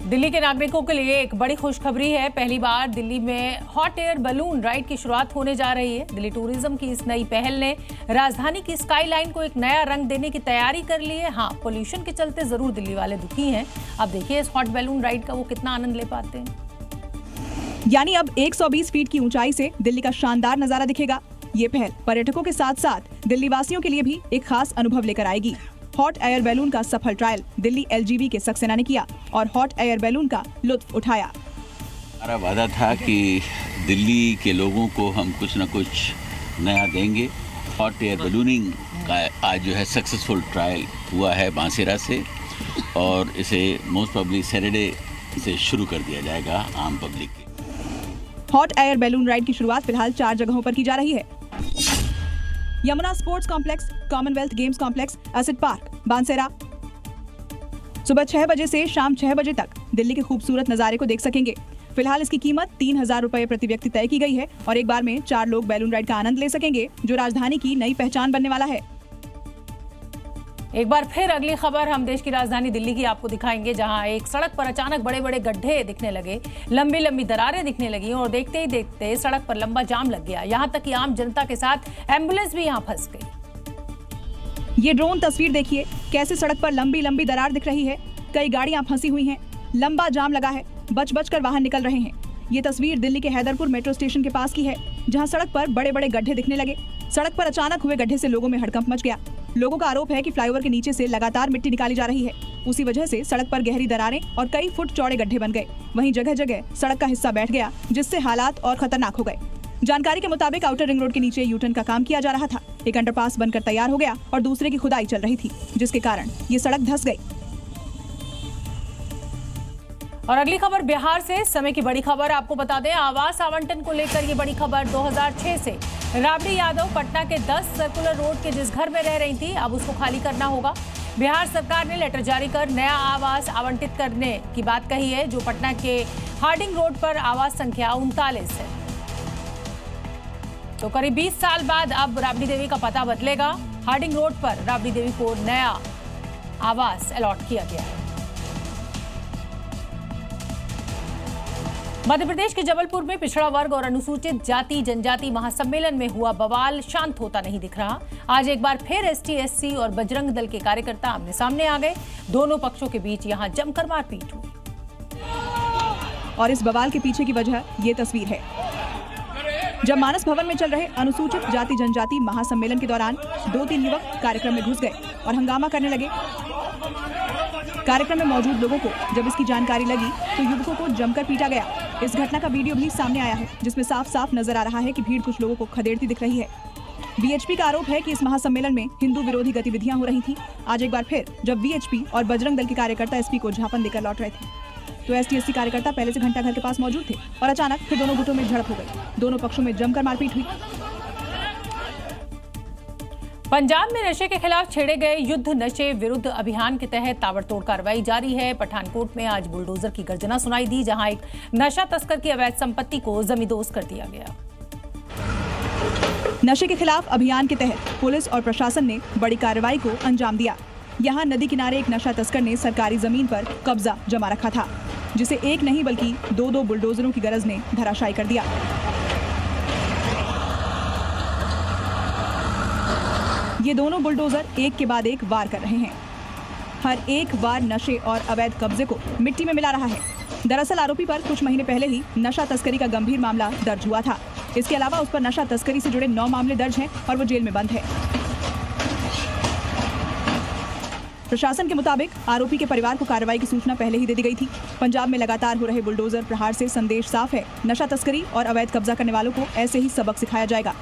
दिल्ली के नागरिकों के लिए एक बड़ी खुशखबरी है। पहली बार दिल्ली में हॉट एयर बलून राइड की शुरुआत होने जा रही है। दिल्ली टूरिज्म की इस नई पहल ने राजधानी की स्काईलाइन को एक नया रंग देने की तैयारी कर ली है। हाँ, पोल्यूशन के चलते जरूर दिल्ली वाले दुखी हैं। अब देखिए इस हॉट बैलून राइड का वो कितना आनंद ले पाते हैं। यानी अब 120 फीट की ऊंचाई से दिल्ली का शानदार नजारा दिखेगा। ये पहल पर्यटकों के साथ साथ दिल्ली वासियों के लिए भी एक खास अनुभव लेकर आएगी। हॉट एयर बैलून का सफल ट्रायल दिल्ली LGV के सक्सेना ने किया और हॉट एयर बैलून का लुत्फ उठाया। हमारा वादा था कि दिल्ली के लोगों को हम कुछ न कुछ नया देंगे। हॉट एयर बैलूनिंग का आज जो है सक्सेसफुल ट्रायल हुआ है बांसेरा से, और इसे मोस्ट प्रोबेबली सैटरडे से शुरू कर दिया जाएगा आम पब्लिक की। हॉट एयर बैलून राइड की शुरुआत फिलहाल 4 जगहों पर की जा रही है। Yamuna sports complex, Commonwealth Games complex, एसिड पार्क, बांसेरा। सुबह 6 बजे से शाम 6 बजे तक दिल्ली के खूबसूरत नजारे को देख सकेंगे। फिलहाल इसकी कीमत 3000 रुपए प्रति व्यक्ति तय की गई है और एक बार में 4 लोग बैलून राइड का आनंद ले सकेंगे, जो राजधानी की नई पहचान बनने वाला है। एक बार फिर अगली खबर हम देश की राजधानी दिल्ली की आपको दिखाएंगे, जहां एक सड़क पर अचानक बड़े बड़े गड्ढे दिखने लगे, लंबी लंबी दरारें दिखने लगी और देखते ही देखते सड़क पर लंबा जाम लग गया। यहां तक कि आम जनता के साथ एम्बुलेंस भी यहां फंस गई। ये ड्रोन तस्वीर देखिए, कैसे सड़क पर लंबी लंबी दरार दिख रही है। कई गाड़ियां फंसी हुई हैं, लंबा जाम लगा है, बच बच कर वाहन निकल रहे हैं। ये तस्वीर दिल्ली के हैदरपुर मेट्रो स्टेशन के पास की है, जहां सड़क पर बड़े बड़े गड्ढे दिखने लगे। सड़क पर अचानक हुए गड्ढे से लोगों में हड़कंप मच गया। लोगों का आरोप है कि फ्लाईओवर के नीचे से लगातार मिट्टी निकाली जा रही है। उसी वजह से सड़क पर गहरी दरारें और कई फुट चौड़े गड्ढे बन गए। वहीं जगह जगह सड़क का हिस्सा बैठ गया, जिससे हालात और खतरनाक हो गए। जानकारी के मुताबिक आउटर रिंग रोड के नीचे यूटर्न का काम किया जा रहा था। एक अंडरपास बनकर तैयार हो गया और दूसरे की खुदाई चल रही थी, जिसके कारण ये सड़क धंस गई। और अगली खबर बिहार से। समय की बड़ी खबर आपको बता दें, आवास आवंटन को लेकर ये बड़ी खबर। 2006 से राबड़ी यादव पटना के 10 सर्कुलर रोड के जिस घर में रह रही थी, अब उसको खाली करना होगा। बिहार सरकार ने लेटर जारी कर नया आवास आवंटित करने की बात कही है, जो पटना के हार्डिंग रोड पर आवास संख्या 39 है। तो करीब 20 साल बाद अब राबड़ी देवी का पता बदलेगा। हार्डिंग रोड पर राबड़ी देवी को नया आवास अलॉट किया गया है। मध्य प्रदेश के जबलपुर में पिछड़ा वर्ग और अनुसूचित जाति जनजाति महासम्मेलन में हुआ बवाल शांत होता नहीं दिख रहा। आज एक बार फिर ST, SC और बजरंग दल के कार्यकर्ता आमने सामने आ गए। दोनों पक्षों के बीच यहां जमकर मारपीट हुई। और इस बवाल के पीछे की वजह ये तस्वीर है। जब मानस भवन में चल रहे अनुसूचित जाति जनजाति महासम्मेलन के दौरान 2-3 युवक कार्यक्रम में घुस गए और हंगामा करने लगे। कार्यक्रम में मौजूद लोगों को जब इसकी जानकारी लगी तो युवकों को जमकर पीटा गया। इस घटना का वीडियो भी सामने आया है, जिसमें साफ साफ नजर आ रहा है कि भीड़ कुछ लोगों को खदेड़ती दिख रही है। BHP का आरोप है कि इस महासम्मेलन में हिंदू विरोधी गतिविधियां हो रही थी। आज एक बार फिर जब BHP और बजरंग दल के कार्यकर्ता SP को झापन देकर लौट रहे थे, तो ST, SC कार्यकर्ता पहले से घंटा घर के पास मौजूद थे और अचानक फिर दोनों गुटों में झड़प हो गई। दोनों पक्षों में जमकर मारपीट हुई। पंजाब में नशे के खिलाफ छेड़े गए युद्ध नशे विरुद्ध अभियान के तहत ताबड़तोड़ कार्रवाई जारी है। पठानकोट में आज बुलडोजर की गर्जना सुनाई दी, जहां एक नशा तस्कर की अवैध संपत्ति को जमींदोज कर दिया गया। नशे के खिलाफ अभियान के तहत पुलिस और प्रशासन ने बड़ी कार्रवाई को अंजाम दिया। यहाँ नदी किनारे एक नशा तस्कर ने सरकारी जमीन पर कब्जा जमा रखा था, जिसे एक नहीं बल्कि 2-2 बुलडोजरों की गरज ने धराशायी कर दिया। ये दोनों बुलडोजर एक के बाद एक वार कर रहे हैं। हर एक वार नशे और अवैध कब्जे को मिट्टी में मिला रहा है। दरअसल आरोपी पर कुछ महीने पहले ही नशा तस्करी का गंभीर मामला दर्ज हुआ था। इसके अलावा उस पर नशा तस्करी से जुड़े 9 मामले दर्ज हैं और वो जेल में बंद है। प्रशासन के मुताबिक आरोपी के परिवार को कार्रवाई की सूचना पहले ही दे दी गई थी। पंजाब में लगातार हो रहे बुलडोजर प्रहार से संदेश साफ है, नशा तस्करी और अवैध कब्जा करने वालों को ऐसे ही सबक सिखाया जाएगा।